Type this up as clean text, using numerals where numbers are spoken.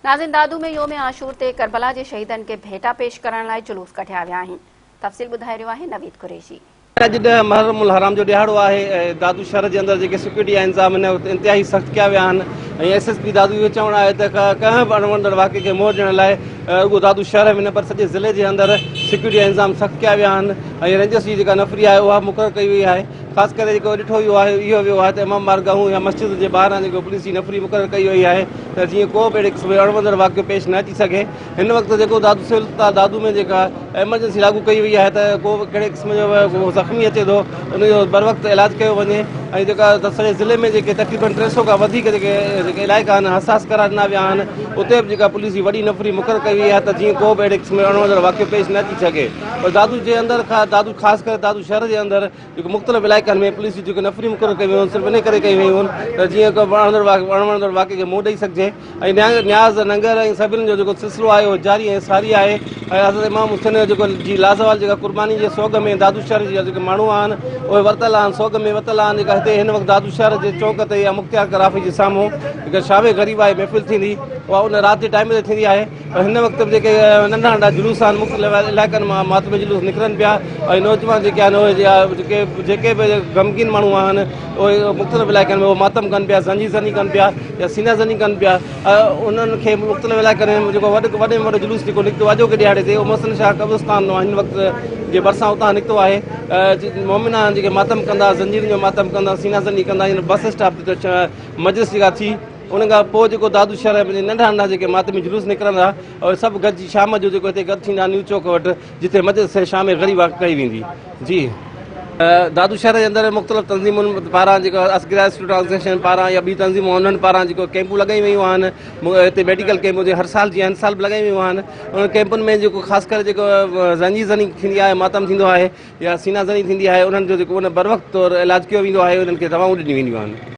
नाज़िन दादू में योम आशूर ते करबला जे शहीदन के भेटा पेश करण लाइ जुलूस कढिया विया आहिनि। तफ़सील ॿुधाए रहियो आहे नवीद कुरैशी। अॼु 10 मुहर्रम हराम जो ॾियारो आहे। दादू शहर जे अंदरि जेके सिक्योरिटी इंतज़ाम आहिनि इंतिहाई सख़्तु कया विया आहिनि ऐं SSP दादू इहो चवणु आहे त कंहिं बि अणवंदड़ वाक़े खे मोड़ ॾियण लाइ रुॻो दादू शहर में न पर सॼे ज़िले जे अंदरि सिक्योरिटी इंतज़ाम सख़्तु कया विया आहिनि ऐं रंजिश जी जेका नफ़री आहे उहा मुक़ररु कई वई आहे। ख़ासि करे जेको ॾिठो इहो वियो आहे त इमाम बारगाहूं या मस्जिद जे ॿाहिरां जेको पुलिस जी नफ़री मुक़ररु कई वई आहे त जीअं को बि अहिड़े क़िस्म जो अणवंदड़ वाक़ियो पेश न अची सघे। हिन वक़्तु जेको दादू सिविल दादू में जेका एमरजेंसी लागू कई वई आहे त को बि कहिड़े क़िस्म जो ज़ख़्मी अचे थो उनजो बर वक़्तु इलाजु कयो वञे ऐं जेका सॼे ज़िले में जेके तक़रीबन 300 खां वधीक जेके इलाइक़ा आहिनि हसास करार ॾिना विया आहिनि उते बि जेका पुलिस जी वॾी नफ़री मुक़ररु कई वई आहे त जीअं को बि अहिड़े क़िस्म जो अणवंदड़ वाक़ियो पेश न अची सघे। पर दादू जे अंदरि दादू ख़ासि करे दादू शहर जे अंदरि जेको मुख़्तलिफ़ इलाइक़नि में पुलिस जी जेके नफ़री मुक़ररु कई वयूं सिर्फ़ु इन करे कई वयूं आहिनि त जीअं को अणवंदड़ वाक़े खे मुंहुं ॾेई सघिजे ऐं न्याज़ नंगर ऐं सभिनी जो जेको सिलसिलो आहे उहो जारी ऐं सारी आहे। ऐं हज़रत इमाम हुसैन जो जेको जी लाज़वाल जेका क़ुर्बानी जे सोग में दादू शहर जा जेके माण्हू आहिनि उहे वरितल आहिनि सोग में वरितल आहिनि। जेका हिते हिन वक़्तु दादू शहर जे चौक ते या मुख़्तियार कराफ़ी जे साम्हूं जेका शामे ग़रीब आहे महफ़िल थींदी उहा उन राति जे टाइम ते थींदी आहे। हिन वक़्तु बि जेके नंढा नंढा जुलूस आहिनि मुख़्तलिफ़ इलाइक़नि मां मातमी जुलूस निकिरनि पिया ऐं नौजवान जेके आहिनि उहे जेके बि गमगीन माण्हू आहिनि उहे मुख़्तलिफ़ इलाइक़नि में उहे मातम कनि पिया ज़ंजी ज़नी कनि पिया या सीना ज़नी कनि पिया। उन्हनि खे मुख़्तलिफ़ इलाइक़नि में जेको वॾे में वॾो जुलूस जेको निकितो अॼो के ॾियारे ते उहो मोहसिन शाह कब्रिस्तान हिन वक़्तु जे भरिसां उतां निकितो आहे। मोमिना जेके मातम कंदा ज़ंजीर जो मातम कंदा सीना ज़नी कंदा बस स्टॉप ते मजलिस जेका थी उन खां पोइ जेको दादू शहर में नंढा नंढा जेके मातमी जुलूस निकिरंदा और सभु गॾिजी शाम जो जेको हिते गॾु थींदा न्यू चौक वटि जिते मजलिस शाम ग़रीब कई वेंदी। जी दादू शहर जे अंदरि मुख़्तलिफ़ तंज़ीमुनि पारां जेको असगिरा स्टूडेंट ऑर्गेनाइज़ेशन पारां या ॿी तंज़ीमूं उन्हनि पारां जेको कैंपूं लॻाई वयूं आहिनि हिते मेडिकल कैंप जे हर साल जीअं साल बि लॻाई वयूं आहिनि। उन कैंपुनि में जेको ख़ासि करे जेको ज़ंजी ज़नी थींदी आहे मातम थींदो आहे या सीना ज़नी थींदी आहे उन्हनि जो जेको उन बर वक़्तु तौरु इलाजु कयो वेंदो आहे उन्हनि खे दवाऊं ॾिनियूं वेंदियूं आहिनि।